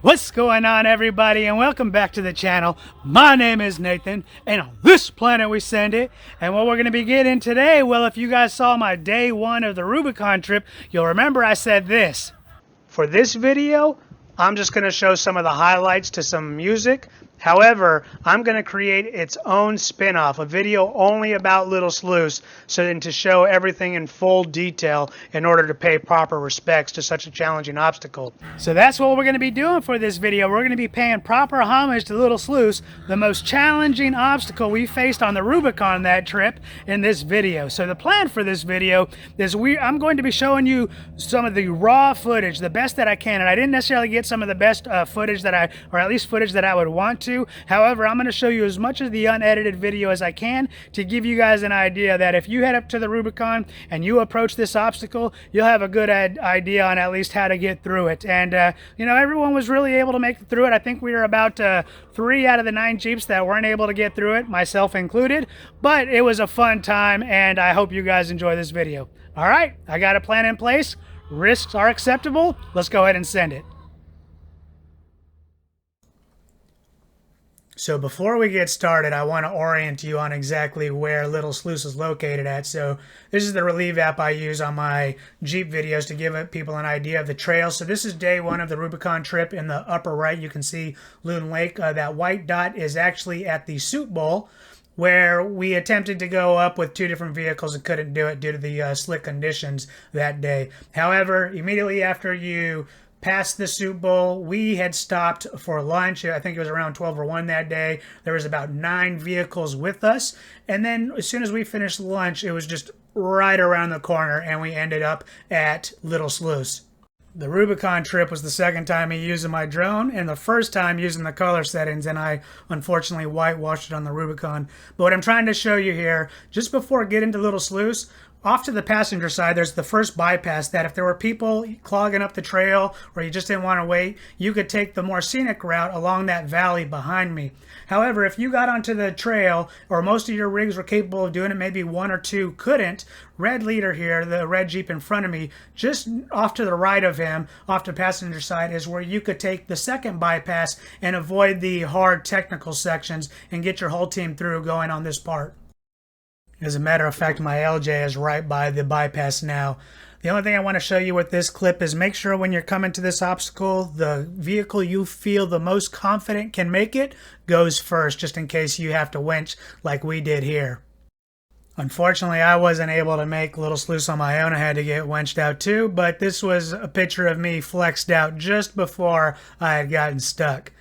What's going on, everybody, and welcome back to the channel. My name is Nathan, and on this planet we send it. And what we're going to be getting today, well, if you guys saw my day one of the Rubicon trip, you'll remember I said this. For this video, I'm just going to show some of the highlights to some music. However, I'm going to create its own spin-off, a video only about Little Sluice, so then to show everything in full detail in order to pay proper respects to such a challenging obstacle. So that's what we're going to be doing for this video. We're going to be paying proper homage to Little Sluice, the most challenging obstacle we faced on the Rubicon that trip, in this video. So the plan for this video is I'm going to be showing you some of the raw footage, the best that I can, and I didn't necessarily get some of the best footage that or at least footage that I would want to. However, I'm going to show you as much of the unedited video as I can to give you guys an idea that if you head up to the Rubicon and you approach this obstacle, you'll have a good idea on at least how to get through it. And, everyone was really able to make it through it. I think we were about 3 out of the 9 Jeeps that weren't able to get through it, myself included. But it was a fun time, and I hope you guys enjoy this video. All right, I got a plan in place. Risks are acceptable. Let's go ahead and send it. So before we get started, I want to orient you on exactly where Little Sluice is located at. So this is the Relieve app I use on my Jeep videos to give people an idea of the trail. So this is day one of the Rubicon trip. In the upper right, you can see Loon Lake. That white dot is actually at the Soup Bowl, where we attempted to go up with 2 different vehicles and couldn't do it due to the slick conditions that day. However, immediately after you past the Soup Bowl, we had stopped for lunch. I think it was around 12 or 1 that day. There was about 9 vehicles with us. And then as soon as we finished lunch, it was just right around the corner, and we ended up at Little Sluice. The Rubicon trip was the second time me using my drone, and the first time using the color settings, and I unfortunately whitewashed it on the Rubicon. But what I'm trying to show you here, just before getting to Little Sluice, off to the passenger side, there's the first bypass that if there were people clogging up the trail or you just didn't want to wait, you could take the more scenic route along that valley behind me. However, if you got onto the trail, or most of your rigs were capable of doing it, maybe 1 or 2 couldn't, Red Leader here, the red Jeep in front of me, just off to the right of him, off the passenger side, is where you could take the second bypass and avoid the hard technical sections and get your whole team through going on this part. As a matter of fact, my LJ is right by the bypass now. The only thing I want to show you with this clip is make sure when you're coming to this obstacle, the vehicle you feel the most confident can make it goes first, just in case you have to winch like we did here. Unfortunately, I wasn't able to make Little Sluice on my own. I had to get winched out too, but this was a picture of me flexed out just before I had gotten stuck.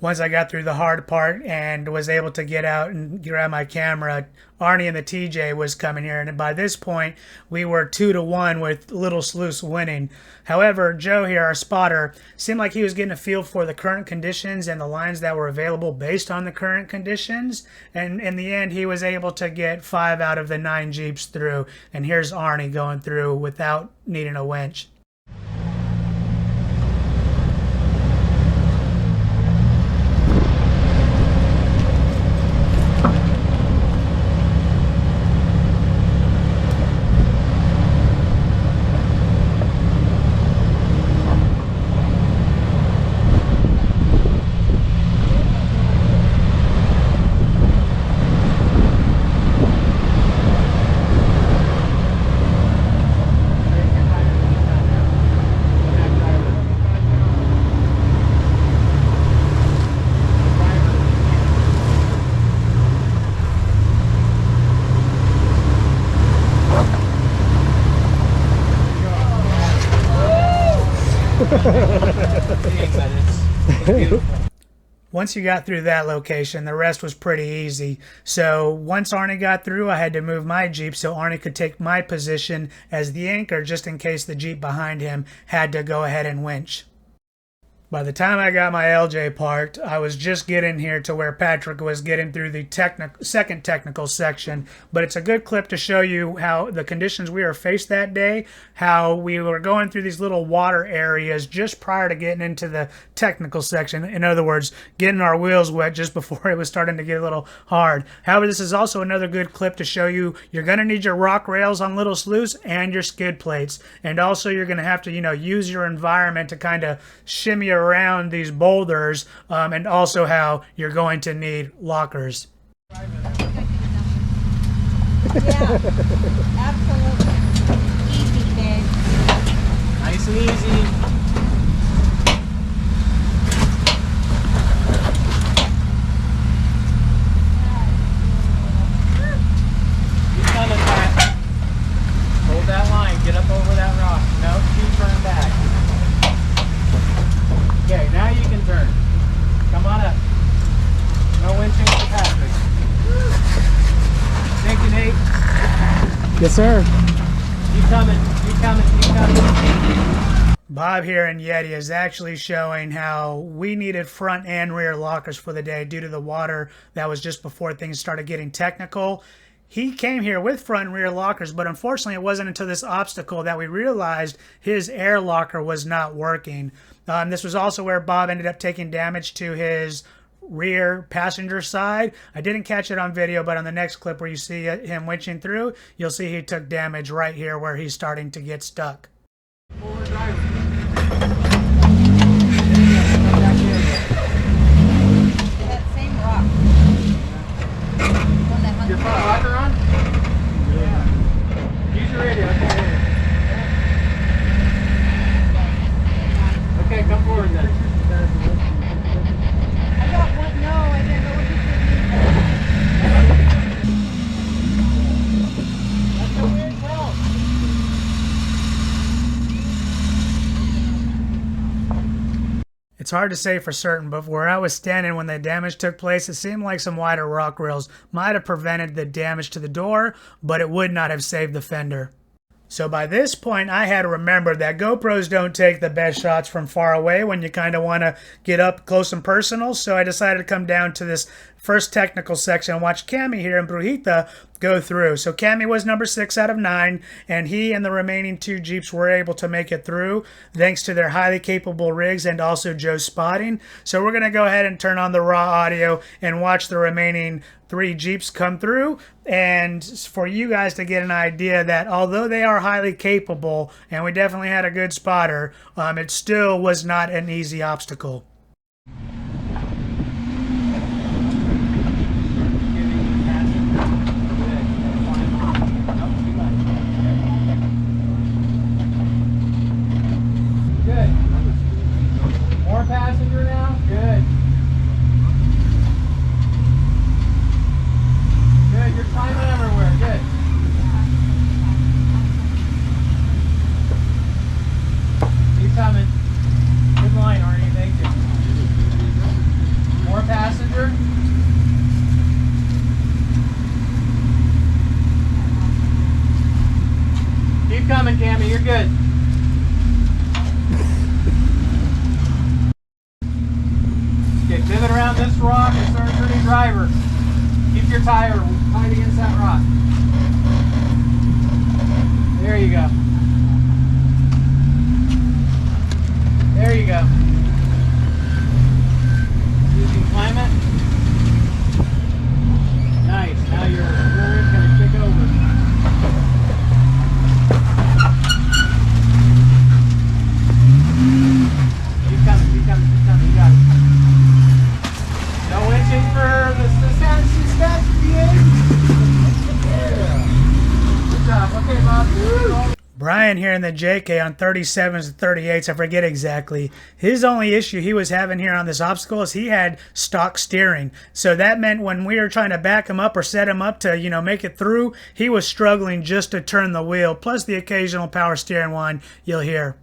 Once I got through the hard part and was able to get out and grab my camera, Arne and the TJ was coming here, and by this point we were 2-1 with Little Sluice winning. However, Joe here, our spotter, seemed like he was getting a feel for the current conditions and the lines that were available based on the current conditions, and in the end he was able to get 5 out of the 9 Jeeps through, and here's Arne going through without needing a winch. Once you got through that location, the rest was pretty easy. So once Arne got through, I had to move my Jeep so Arne could take my position as the anchor just in case the Jeep behind him had to go ahead and winch. By the time I got my LJ parked, I was just getting here to where Patrick was getting through the second technical section. But it's a good clip to show you how the conditions we were faced that day, how we were going through these little water areas just prior to getting into the technical section. In other words, getting our wheels wet just before it was starting to get a little hard. However, this is also another good clip to show you you're going to need your rock rails on Little Sluice and your skid plates. And also you're going to have to, use your environment to kind of shimmy around around these boulders, and also how you're going to need lockers. Yeah, absolutely. Easy, babe. Nice and easy. Keep coming back. Hold that line. Get up over that rock. No, keep turning back. Okay, now you can turn. Come on up. No winching with the Patrick. Thank you, Nate. Yes, sir. Keep coming. Keep coming. Keep coming. Bob here in Yeti is actually showing how we needed front and rear lockers for the day due to the water that was just before things started getting technical. He came here with front and rear lockers, but unfortunately it wasn't until this obstacle that we realized his air locker was not working. This was also where Bob ended up taking damage to his rear passenger side. I didn't catch it on video, but on the next clip where you see him winching through, you'll see he took damage right here where he's starting to get stuck. That same rock. Your front locker on? Yeah. Use your radio. Okay, come forward then. I got one. No, I didn't know what you did. That's a weird route. It's hard to say for certain, but where I was standing when the damage took place, it seemed like some wider rock grills might have prevented the damage to the door, but it would not have saved the fender. So by this point, I had remembered that GoPros don't take the best shots from far away when you kind of want to get up close and personal. So I decided to come down to this first technical section and watch Cami here in Brujita go through. So Cami was number 6 out of 9, and he and the remaining 2 Jeeps were able to make it through thanks to their highly capable rigs and also Joe's spotting. So we're going to go ahead and turn on the raw audio and watch the remaining 3 Jeeps come through, and for you guys to get an idea that although they are highly capable and we definitely had a good spotter, it still was not an easy obstacle. Good. More passenger now? Good. Good, you're climbing everywhere. Good. Keep coming. Good line, Arne. Thank you. More passenger. Keep coming, Cami. You're good. Okay, pivot around this rock and start turning driver. Keep your tire tight against that rock. There you go. There you go. You can climb it. Nice. Now your rear end's going to kick over. Keep coming, keep coming, keep coming. You got it. No winching for the stats, Good job. Okay, Bob. Brian here in the JK on 37s and 38s, I forget exactly. His only issue he was having here on this obstacle is he had stock steering. So that meant when we were trying to back him up or set him up to, make it through, he was struggling just to turn the wheel, plus the occasional power steering whine you'll hear.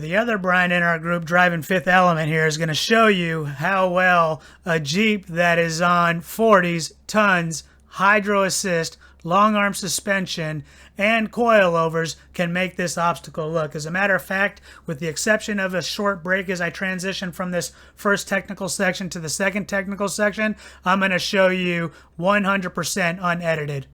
the other Brian in our group driving Fifth Element here is going to show you how well a Jeep that is on 40s, tons, hydro assist, long arm suspension, and coilovers can make this obstacle look. As a matter of fact, with the exception of a short break as I transition from this first technical section to the second technical section, I'm going to show you 100% unedited.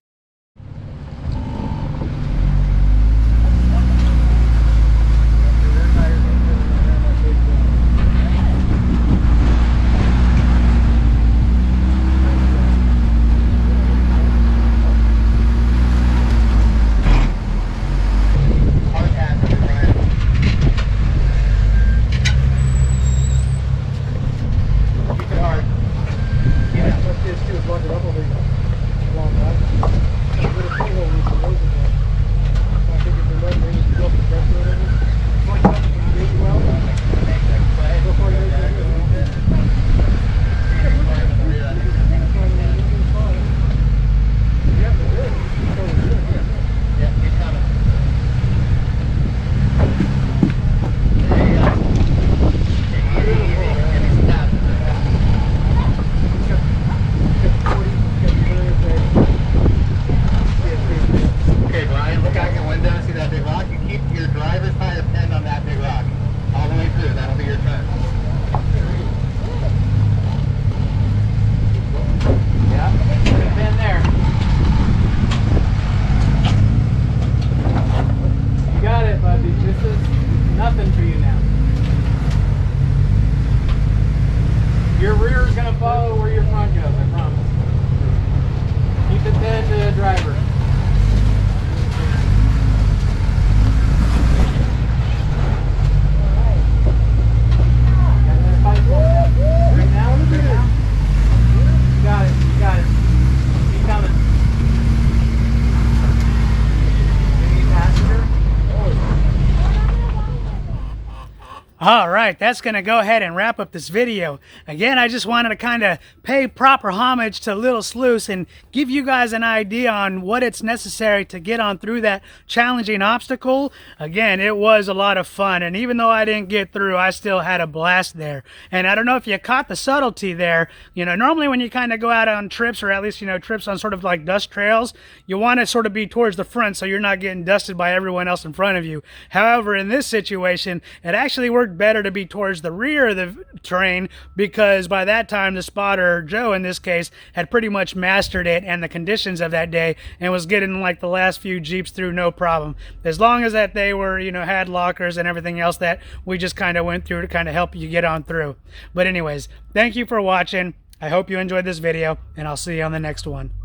Your rear is going to follow where your front goes, I promise. Keep it dead to the driver. Right now? You got it, you got it. Keep coming. Any passenger? All right, that's going to go ahead and wrap up this video. Again, I just wanted to kind of pay proper homage to Little Sluice and give you guys an idea on what it's necessary to get on through that challenging obstacle. Again, it was a lot of fun, and even though I didn't get through, I still had a blast there. And I don't know if you caught the subtlety there. You know, normally when you kind of go out on trips, or at least, you know, trips on sort of like dust trails, you want to sort of be towards the front so you're not getting dusted by everyone else in front of you. However, in this situation, it actually worked better to be towards the rear of the train, because by that time the spotter, Joe in this case, had pretty much mastered it and the conditions of that day and was getting like the last few Jeeps through no problem, as long as that they were, you know, had lockers and everything else that we just kind of went through to kind of help you get on through. But anyways, thank you for watching. I hope you enjoyed this video, and I'll see you on the next one.